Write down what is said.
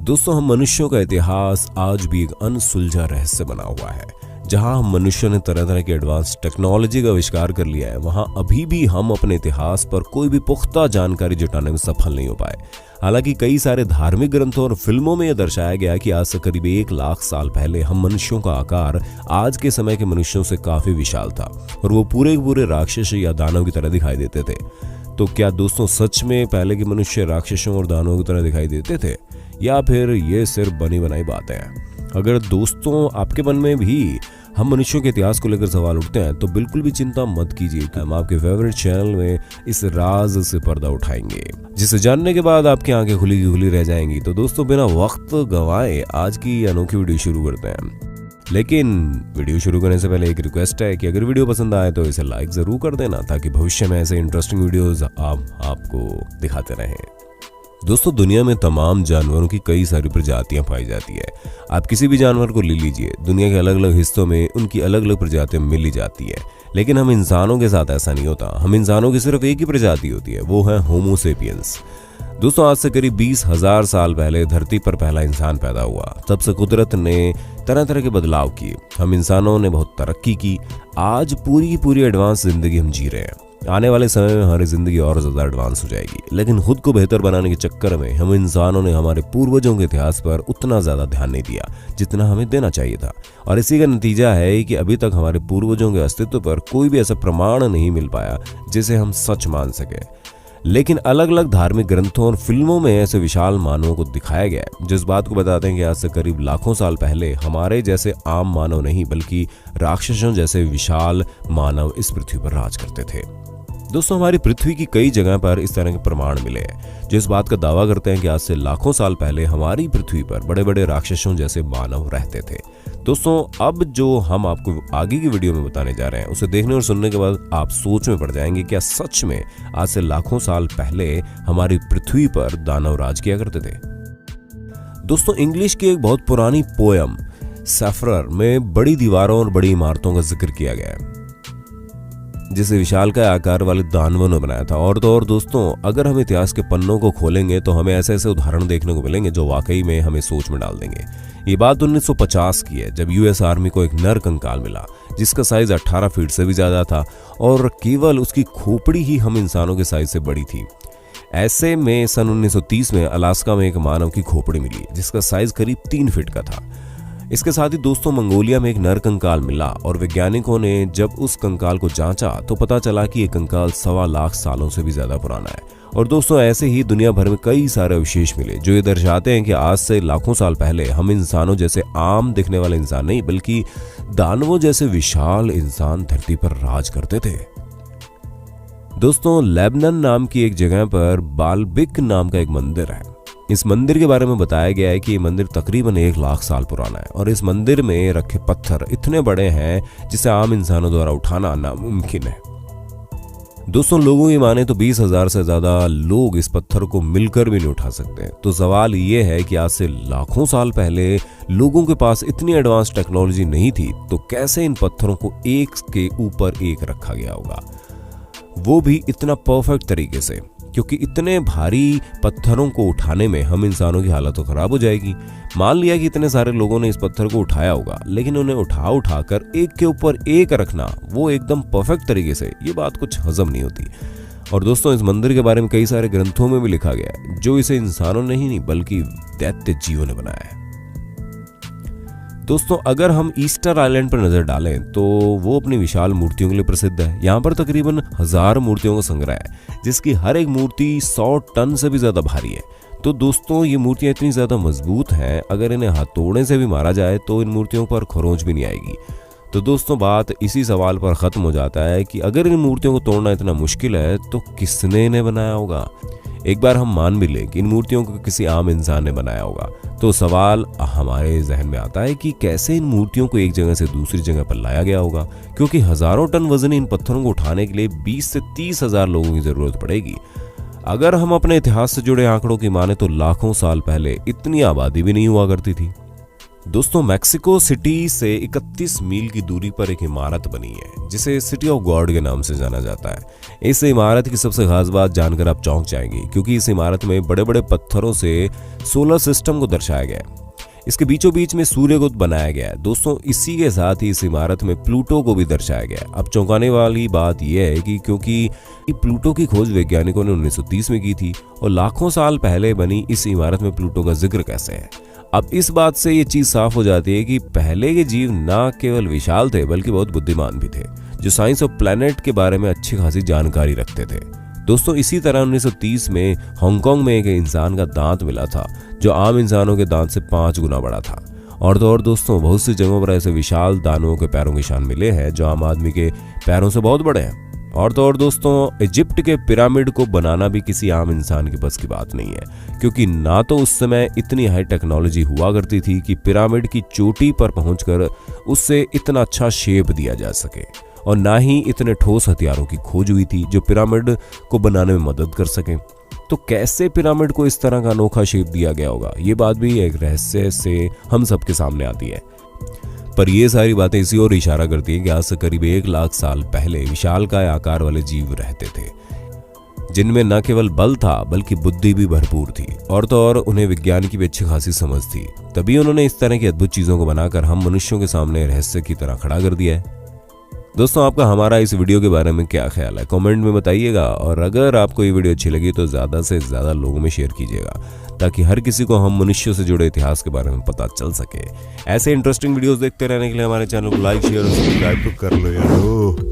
दोस्तों, हम मनुष्यों का इतिहास आज भी एक अनसुलझा रहस्य बना हुआ है। जहां हम मनुष्यों ने तरह तरह की एडवांस टेक्नोलॉजी का आविष्कार कर लिया है, वहां अभी भी हम अपने इतिहास पर कोई भी पुख्ता जानकारी जुटाने में सफल नहीं हो पाए। हालांकि कई सारे धार्मिक ग्रंथों और फिल्मों में यह दर्शाया गया कि आज से करीब 1 लाख साल पहले हम मनुष्यों का आकार आज के समय के मनुष्यों से काफी विशाल था और वो पूरे पूरे राक्षस या दानव की तरह दिखाई देते थे। तो क्या दोस्तों सच में पहले के मनुष्य राक्षसों और दानवों की तरह दिखाई देते थे, या फिर ये सिर्फ बनी बनाई बातें हैं? अगर दोस्तों आपके मन में भी हम मनुष्यों के इतिहास को लेकर सवाल उठते हैं तो बिल्कुल भी चिंता मत कीजिए कि हम आपके फेवरेट चैनल में इस राज से पर्दा उठाएंगे, जिसे जानने के बाद आपकी आंखें खुली की खुली रह जाएंगी। तो दोस्तों, बिना वक्त गंवाए आज की अनोखी वीडियो शुरू करते हैं। लेकिन वीडियो शुरू करने से पहले एक रिक्वेस्ट है कि अगर वीडियो पसंद आए तो इसे लाइक जरूर कर देना, ताकि भविष्य में ऐसे इंटरेस्टिंग वीडियोस आपको दिखाते रहें। दोस्तों, दुनिया में तमाम जानवरों की कई सारी प्रजातियां पाई जाती है। आप किसी भी जानवर को ले लीजिए, दुनिया के अलग अलग हिस्सों में उनकी अलग अलग प्रजातियां मिल ही जाती है। लेकिन हम इंसानों के साथ ऐसा नहीं होता। हम इंसानों की सिर्फ एक ही प्रजाति होती है, वो है होमो सेपियंस। दोस्तों, आज से करीब 20,000 साल पहले धरती पर पहला इंसान पैदा हुआ। तब से कुदरत ने तरह तरह के बदलाव किए। हम इंसानों ने बहुत तरक्की की। आज पूरी एडवांस जिंदगी हम जी रहे हैं। आने वाले समय में हमारी जिंदगी और ज्यादा एडवांस हो जाएगी। लेकिन खुद को बेहतर बनाने के चक्कर में हम इंसानों ने हमारे पूर्वजों के इतिहास पर उतना ज्यादा ध्यान नहीं दिया जितना हमें देना चाहिए था। और इसी का नतीजा है कि अभी तक हमारे पूर्वजों के अस्तित्व पर कोई भी ऐसा प्रमाण नहीं मिल पाया जिसे हम सच मान सके। लेकिन अलग अलग धार्मिक ग्रंथों और फिल्मों में ऐसे विशाल मानवों को दिखाया गया है जो इस बात को बताते हैं कि आज से करीब लाखों साल पहले हमारे जैसे आम मानव नहीं बल्कि राक्षसों जैसे विशाल मानव इस पृथ्वी पर राज करते थे। दोस्तों, हमारी पृथ्वी की कई जगह पर इस तरह के प्रमाण मिले हैं जो इस बात का दावा करते हैं कि आज से लाखों साल पहले हमारी पृथ्वी पर बड़े बड़े राक्षसों जैसे मानव रहते थे। दोस्तों, अब जो हम आपको आगे की वीडियो में बताने जा रहे हैं उसे देखने और सुनने के बाद आप सोच में पड़ जाएंगे, क्या सच में आज से लाखों साल पहले हमारी पृथ्वी पर दानव राज किया करते थे? दोस्तों, इंग्लिश की एक बहुत पुरानी पोयम सैफरर में बड़ी दीवारों और बड़ी इमारतों का जिक्र किया गया है जिसे विशालकाय आकार वाले दानवों ने बनाया था। और तो और दोस्तों, अगर हम इतिहास के पन्नों को खोलेंगे तो हमें ऐसे ऐसे उदाहरण देखने को मिलेंगे जो वाकई में हमें सोच में डाल देंगे। ये बात 1950 की है, जब यूएस आर्मी को एक नर कंकाल मिला जिसका साइज 18 फीट से भी ज्यादा था और केवल उसकी खोपड़ी ही हम इंसानों के साइज से बड़ी थी। ऐसे में सन 1930 में अलास्का में एक मानव की खोपड़ी मिली जिसका साइज करीब 3 फीट का था। इसके साथ ही दोस्तों, मंगोलिया में एक नर कंकाल मिला और वैज्ञानिकों ने जब उस कंकाल को जांचा तो पता चला कि यह कंकाल 1.25 लाख सालों से भी ज्यादा पुराना है। और दोस्तों, ऐसे ही दुनिया भर में कई सारे अवशेष मिले जो ये दर्शाते हैं कि आज से लाखों साल पहले हम इंसानों जैसे आम दिखने वाले इंसान नहीं बल्कि दानवों जैसे विशाल इंसान धरती पर राज करते थे। दोस्तों, लेबनान नाम की एक जगह पर बालबिक नाम का एक मंदिर है। इस मंदिर के बारे में बताया गया है कि ये मंदिर तकरीबन 1 लाख साल पुराना है और इस मंदिर में रखे पत्थर इतने बड़े हैं जिसे आम इंसानों द्वारा उठाना नामुमकिन है। दोस्तों, लोगों की माने तो 20,000 से ज्यादा लोग इस पत्थर को मिलकर भी नहीं उठा सकते। तो सवाल ये है कि आज से लाखों साल पहले लोगों के पास इतनी एडवांस टेक्नोलॉजी नहीं थी, तो कैसे इन पत्थरों को एक के ऊपर एक रखा गया होगा, वो भी इतना परफेक्ट तरीके से? क्योंकि इतने भारी पत्थरों को उठाने में हम इंसानों की हालत तो खराब हो जाएगी। मान लिया कि इतने सारे लोगों ने इस पत्थर को उठाया होगा, लेकिन उन्हें उठाकर एक के ऊपर एक रखना वो एकदम परफेक्ट तरीके से, ये बात कुछ हजम नहीं होती। और दोस्तों, इस मंदिर के बारे में कई सारे ग्रंथों में भी लिखा गया है जो इसे इंसानों ने ही नहीं बल्कि दैत्य जीवों ने बनाया है। दोस्तों, अगर हम ईस्टर आइलैंड पर नजर डालें तो वो अपनी विशाल मूर्तियों के लिए प्रसिद्ध है। यहाँ पर तकरीबन 1000 मूर्तियों का संग्रह है जिसकी हर एक मूर्ति 100 टन से भी ज्यादा भारी है। तो दोस्तों, ये मूर्तियां इतनी ज्यादा मजबूत हैं, अगर इन्हें हथौड़े से भी मारा जाए तो इन मूर्तियों पर खरोंच भी नहीं आएगी। तो दोस्तों, बात इसी सवाल पर खत्म हो जाता है कि अगर इन मूर्तियों को तोड़ना इतना मुश्किल है तो किसने इन्हें बनाया होगा? एक बार हम मान भी लें कि इन मूर्तियों को किसी आम इंसान ने बनाया होगा, तो सवाल हमारे जहन में आता है कि कैसे इन मूर्तियों को एक जगह से दूसरी जगह पर लाया गया होगा, क्योंकि हजारों टन वजन इन पत्थरों को उठाने के लिए 20 से 30 हजार लोगों की जरूरत पड़ेगी। अगर हम अपने इतिहास से जुड़े आंकड़ों की माने तो लाखों साल पहले इतनी आबादी भी नहीं हुआ करती थी। दोस्तों मैक्सिको सिटी से 31 मील की दूरी पर एक इमारत बनी है जिसे सिटी ऑफ गॉड के नाम से जाना जाता है। इस इमारत की सबसे खास बात जानकर आप चौंक जाएंगे, क्योंकि इस इमारत में बड़े बड़े पत्थरों से सोलर सिस्टम को दर्शाया गया है। इसके बीचों बीच में सूर्य को बनाया गया है। दोस्तों इसी के साथ ही इस इमारत में प्लूटो को भी दर्शाया गया है। अब चौंकाने वाली बात यह है कि क्योंकि प्लूटो की खोज वैज्ञानिकों ने 1930 में की थी और लाखों साल पहले बनी इस इमारत में प्लूटो का जिक्र कैसे है। अब इस बात से ये चीज साफ हो जाती है कि पहले के जीव न केवल विशाल थे बल्कि बहुत बुद्धिमान भी थे, जो साइंस ऑफ प्लैनेट के बारे में अच्छी खासी जानकारी रखते थे। दोस्तों इसी तरह 1930 में हांगकांग में एक इंसान का दांत मिला था जो आम इंसानों के दांत से 5 गुना बड़ा था। और तो और दोस्तों बहुत सी जगहों पर ऐसे विशाल दानवों के पैरों के निशान मिले हैं जो आम आदमी के पैरों से बहुत बड़े हैं। और तो और दोस्तों इजिप्ट के पिरामिड को बनाना भी किसी आम इंसान के बस की बात नहीं है, क्योंकि ना तो उस समय इतनी हाई टेक्नोलॉजी हुआ करती थी कि पिरामिड की चोटी पर पहुंचकर उससे इतना अच्छा शेप दिया जा सके, और ना ही इतने ठोस हथियारों की खोज हुई थी जो पिरामिड को बनाने में मदद कर सके। तो कैसे पिरामिड को इस तरह का अनोखा शेप दिया गया होगा, ये बात भी एक रहस्य से हम सबके सामने आती है। पर ये सारी बातें इसी ओर इशारा करती हैं कि आज से करीब 1 लाख साल पहले विशालकाय आकार वाले जीव रहते थे, जिनमें न केवल बल था बल्कि बुद्धि भी भरपूर थी, और तो और उन्हें विज्ञान की भी अच्छी खासी समझ थी। तभी उन्होंने इस तरह की अद्भुत चीजों को बनाकर हम मनुष्यों के सामने रहस्य की तरह खड़ा कर दिया है। दोस्तों आपका हमारा इस वीडियो के बारे में क्या ख्याल है, कमेंट में बताइएगा। और अगर आपको ये वीडियो अच्छी लगी तो ज़्यादा से ज़्यादा लोगों में शेयर कीजिएगा, ताकि हर किसी को हम मनुष्यों से जुड़े इतिहास के बारे में पता चल सके। ऐसे इंटरेस्टिंग वीडियोस देखते रहने के लिए हमारे चैनल को लाइक, शेयर और सब्सक्राइब तो कर लो यार।